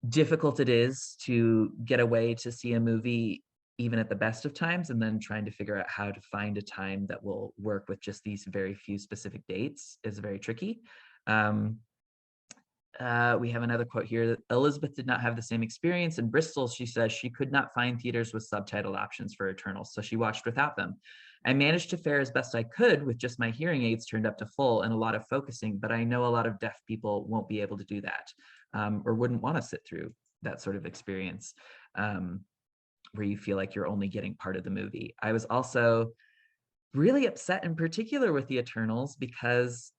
Speaker 2: difficult it is to get away to see a movie even at the best of times, and then trying to figure out how to find a time that will work with just these very few specific dates is very tricky. We have another quote here that Elizabeth did not have the same experience. In Bristol, she says she could not find theaters with subtitle options for Eternals, so she watched without them. I managed to fare as best I could with just my hearing aids turned up to full and a lot of focusing, but I know a lot of deaf people won't be able to do that, or wouldn't want to sit through that sort of experience where you feel like you're only getting part of the movie. I was also really upset in particular with the Eternals because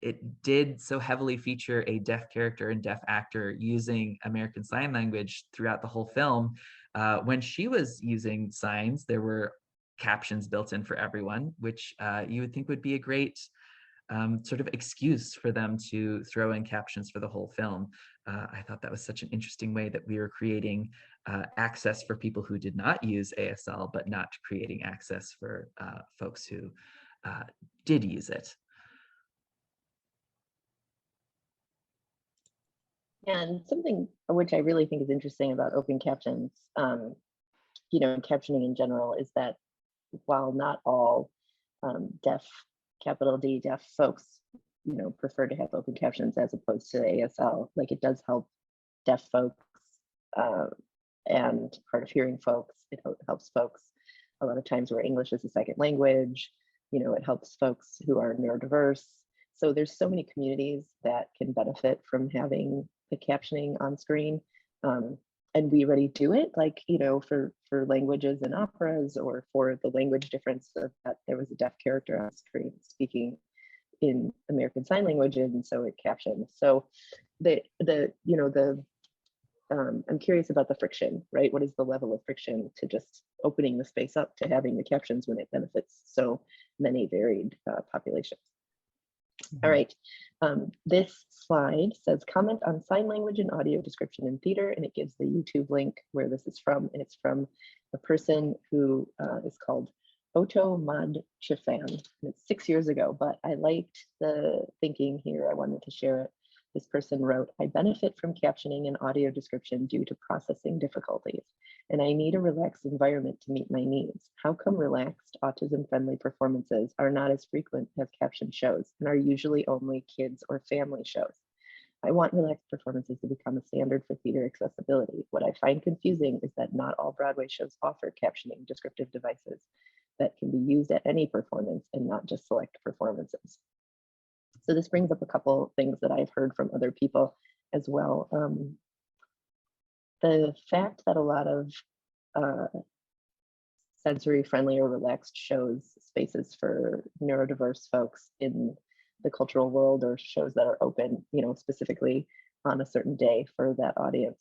Speaker 2: it did so heavily feature a deaf character and deaf actor using American Sign Language throughout the whole film. When she was using signs, there were captions built in for everyone, which you would think would be a great sort of excuse for them to throw in captions for the whole film. I thought that was such an interesting way that we were creating access for people who did not use ASL, but not creating access for folks who did use it.
Speaker 3: And something which I really think is interesting about open captions, you know, captioning in general, is that while not all deaf, capital D, deaf folks, prefer to have open captions as opposed to ASL. Like, it does help deaf folks and hard of hearing folks. It helps folks a lot of times where English is a second language. It helps folks who are neurodiverse. So there's so many communities that can benefit from having the captioning on screen. And we already do it, like, for languages and operas, or for the language difference of that there was a deaf character on screen speaking in American Sign Language, and so it captions. So I'm curious about the friction, right? What is the level of friction to just opening the space up to having the captions when it benefits so many varied populations? All right, this slide says comment on sign language and audio description in theater, and it gives the YouTube link where this is from, and it's from a person who is called Oto Mad Chifan. It's 6 years ago, but I liked the thinking here. I wanted to share it. This person wrote, I benefit from captioning and audio description due to processing difficulties, and I need a relaxed environment to meet my needs. How come relaxed, autism-friendly performances are not as frequent as captioned shows and are usually only kids or family shows? I want relaxed performances to become a standard for theater accessibility. What I find confusing is that not all Broadway shows offer captioning descriptive devices that can be used at any performance and not just select performances. So this brings up a couple things that I've heard from other people as well. The fact that a lot of sensory friendly or relaxed shows spaces for neurodiverse folks in the cultural world, or shows that are open, specifically on a certain day for that audience,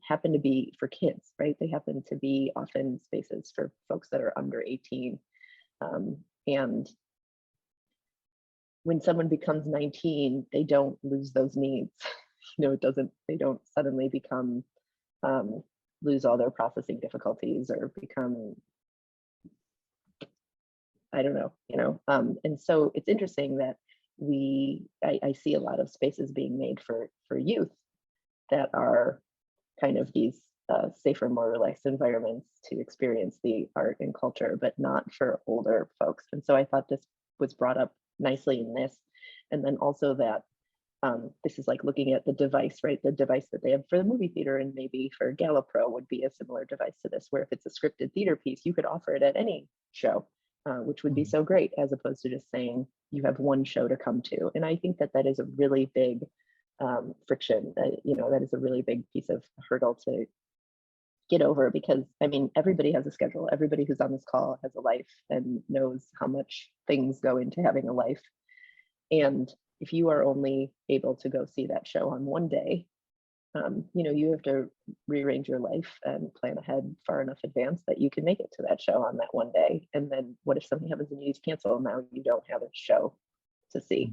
Speaker 3: happen to be for kids, right? They happen to be often spaces for folks that are under 18. And when someone becomes 19, they don't lose those needs. They don't suddenly become, lose all their processing difficulties or become, I don't know, and so it's interesting that I see a lot of spaces being made for youth that are kind of these safer, more relaxed environments to experience the art and culture, but not for older folks. And so I thought this was brought up nicely in this. And then also that this is like looking at the device, right? The device that they have for the movie theater, and maybe for Galapro would be a similar device to this, where if it's a scripted theater piece, you could offer it at any show, which would be so great, as opposed to just saying you have one show to come to. And I think that that is a really big friction, that is a really big piece of hurdle to get over, because I mean, everybody has a schedule. Everybody who's on this call has a life and knows how much things go into having a life. And if you are only able to go see that show on one day, you have to rearrange your life and plan ahead far enough advance that you can make it to that show on that one day. And then what if something happens and you need to cancel? Now you don't have a show to see.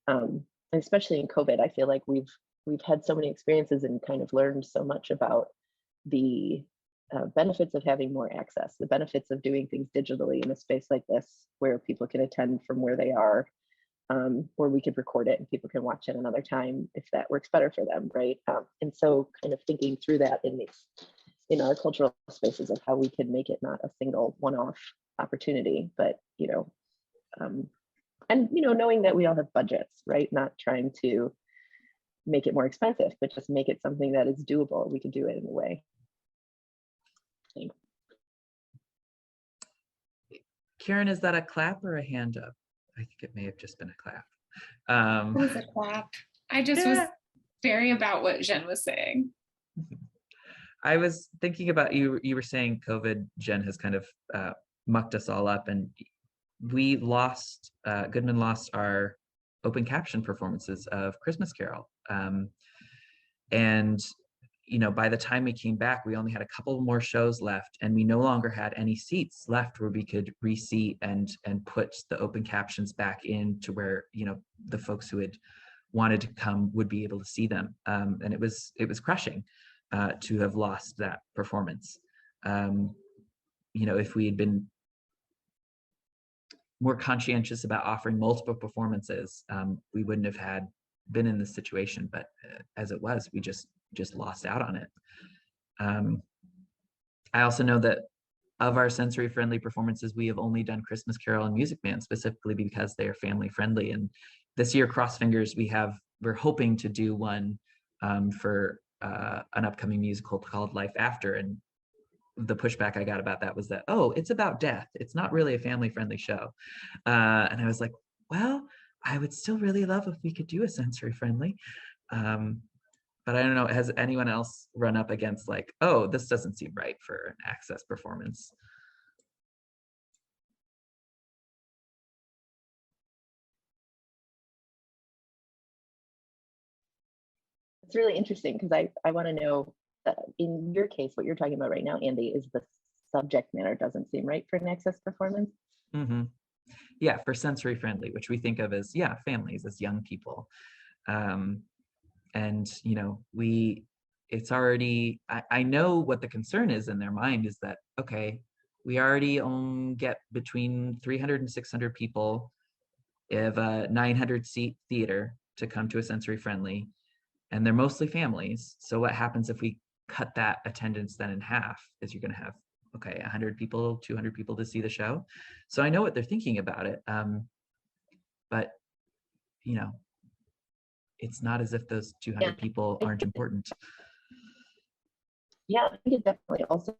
Speaker 3: And especially in COVID, I feel like we've had so many experiences and kind of learned so much about the benefits of having more access, the benefits of doing things digitally in a space like this, where people can attend from where they are, or we could record it and people can watch it another time if that works better for them, right? And so kind of thinking through that in our cultural spaces of how we can make it not a single one-off opportunity, but knowing that we all have budgets, right? Not trying to make it more expensive, but just make it something that is doable. We can do it in a way. Thanks.
Speaker 2: Karen, is that a clap or a hand up? I think it may have just been a clap.
Speaker 4: It was a clap. I just was very about what Zhen was saying.
Speaker 2: I was thinking about you were saying COVID, Zhen, has kind of mucked us all up, and we lost, Goodman lost our open caption performances of Christmas Carol. And by the time we came back, we only had a couple more shows left, and we no longer had any seats left where we could reseat and put the open captions back in to where the folks who had wanted to come would be able to see them. And it was crushing to have lost that performance. If we had been more conscientious about offering multiple performances, we wouldn't have been in this situation. But as it was, we just lost out on it. I also know that of our sensory friendly performances, we have only done Christmas Carol and Music Man specifically because they are family friendly. And this year, cross fingers, we're hoping to do one for an upcoming musical called Life After. And the pushback I got about that was that, oh, it's about death. It's not really a family friendly show. And I was like, well, I would still really love if we could do a sensory friendly. But I don't know, has anyone else run up against like, oh, this doesn't seem right for an access performance?
Speaker 3: It's really interesting because I want to know, in your case, what you're talking about right now, Andy, is the subject matter doesn't seem right for an access performance.
Speaker 2: Mm-hmm. Yeah, for sensory friendly, which we think of as, yeah, families, as young people. And, you know, it's already, I know what the concern is in their mind is that, okay, we already get between 300 and 600 people of a 900 seat theater to come to a sensory friendly, and they're mostly families. So what happens if we cut that attendance then in half? Is you're going to have, okay, 100 people, 200 people to see the show. So I know what they're thinking about it. But, you know, it's not as if those 200 people aren't important.
Speaker 3: Yeah, I think it definitely also,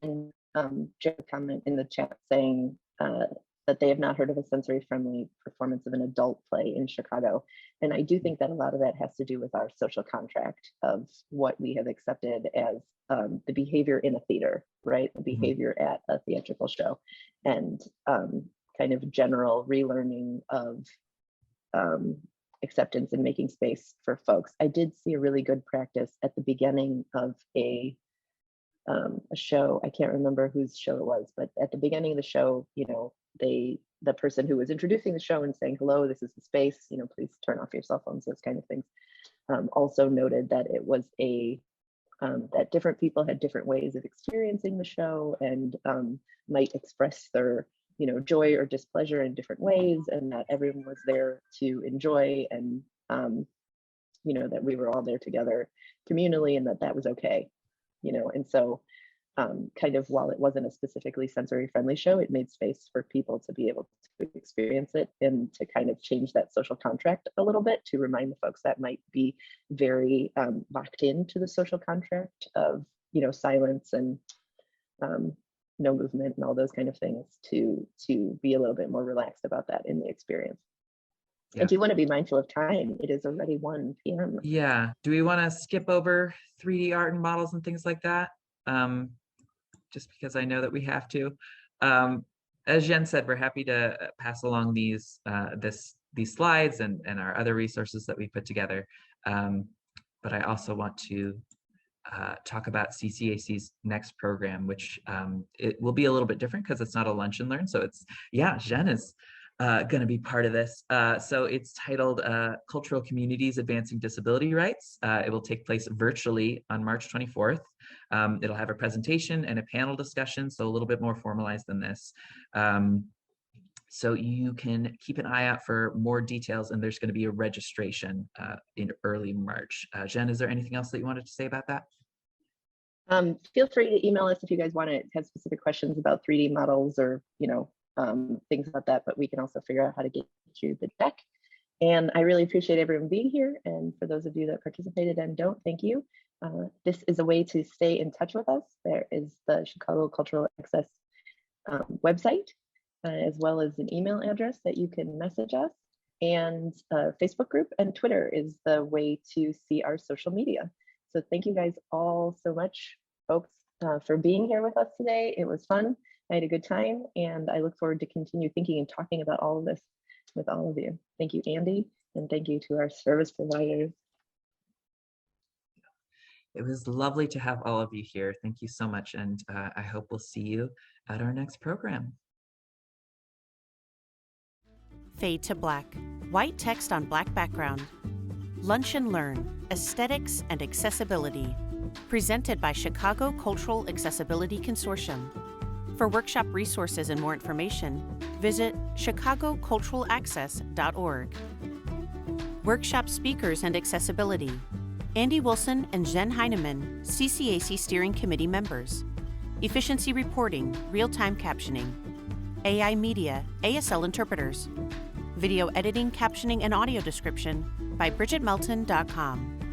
Speaker 3: Joe comment in the chat saying that they have not heard of a sensory friendly performance of an adult play in Chicago. And I do think that a lot of that has to do with our social contract of what we have accepted as the behavior in a theater, right? The behavior at a theatrical show, and kind of general relearning of acceptance and making space for folks. I did see a really good practice at the beginning of a show. I can't remember whose show it was, but at the beginning of the show, you know, the person who was introducing the show and saying, hello, this is the space, you know, please turn off your cell phones, those kind of things, also noted that it was that different people had different ways of experiencing the show and might express their, you know, joy or displeasure in different ways, and that everyone was there to enjoy, and you know, that we were all there together communally, and that was okay, you know. And so kind of, while it wasn't a specifically sensory friendly show, it made space for people to be able to experience it and to kind of change that social contract a little bit, to remind the folks that might be very locked into the social contract of, you know, silence and no movement and all those kind of things, to be a little bit more relaxed about that in the experience. Yeah. I do want to be mindful of time. It is already 1 p.m.
Speaker 2: Yeah. Do we want to skip over 3D art and models and things like that? Just because I know that we have to. As Zhen said, we're happy to pass along these slides and our other resources that we put together. But I also want to talk about CCAC's next program, which it will be a little bit different because it's not a lunch and learn. So it's, yeah, Zhen is going to be part of this. So it's titled Cultural Communities Advancing Disability Rights. It will take place virtually on March 24th. It'll have a presentation and a panel discussion, so a little bit more formalized than this. So you can keep an eye out for more details, and there's going to be a registration in early March. Zhen, is there anything else that you wanted to say about that?
Speaker 3: Feel free to email us if you guys want to have specific questions about 3D models or, you know, things about that, but we can also figure out how to get you the deck. And I really appreciate everyone being here. And for those of you that participated and don't, thank you. This is a way to stay in touch with us. There is the Chicago Cultural Access website, as well as an email address that you can message us, and a Facebook group, and Twitter is the way to see our social media. So thank you guys all so much, folks, for being here with us today. It was fun. I had a good time, and I look forward to continue thinking and talking about all of this with all of you. Thank you, Andy, and thank you to our service providers.
Speaker 2: It was lovely to have all of you here. Thank you so much, and I hope we'll see you at our next program.
Speaker 1: Fade to black. White text on black background. Lunch and Learn, Aesthetics and Accessibility. Presented by Chicago Cultural Accessibility Consortium. For workshop resources and more information, visit chicagoculturalaccess.org. Workshop speakers and accessibility. Andy Wilson and Zhen Heinemann, CCAC Steering Committee members. Efficiency Reporting, Real-Time Captioning, AI Media, ASL Interpreters, Video Editing, Captioning, and Audio Description by BridgetMelton.com.